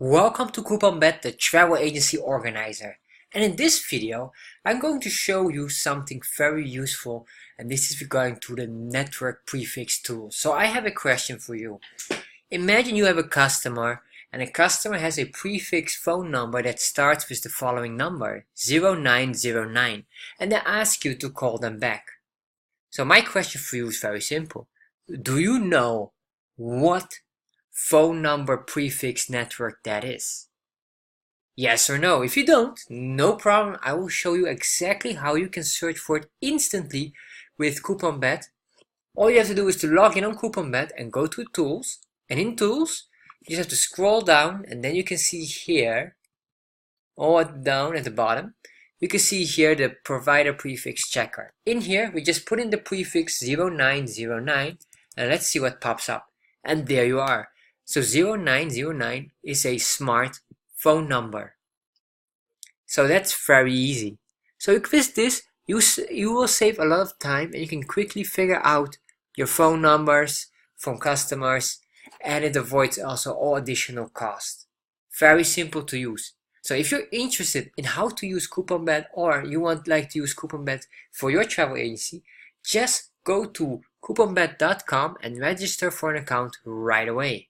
Welcome to CouponBet, the travel agency organizer. And in this video, I'm going to show you something very useful, and this is regarding to the network prefix tool. So I have a question for you. Imagine you have a customer, and a customer has a prefix phone number that starts with the following number, 0909, and they ask you to call them back. So my question for you is very simple. Do you know what phone number prefix network that is? Yes or no? If you don't, no problem. I will show you exactly how you can search for it instantly with CouponBet. All you have to do is to log in on CouponBet and go to Tools. And in Tools, you just have to scroll down, and then you can see here, all down at the bottom, you can see here the provider prefix checker. In here, we just put in the prefix 0909, and let's see what pops up. And there you are. So 0909 is a smart phone number. So that's very easy. So with this, you will save a lot of time, and you can quickly figure out your phone numbers from customers, and it avoids also all additional cost. Very simple to use. So if you're interested in how to use CouponBet, or you want to use CouponBet for your travel agency, just go to couponbet.com and register for an account right away.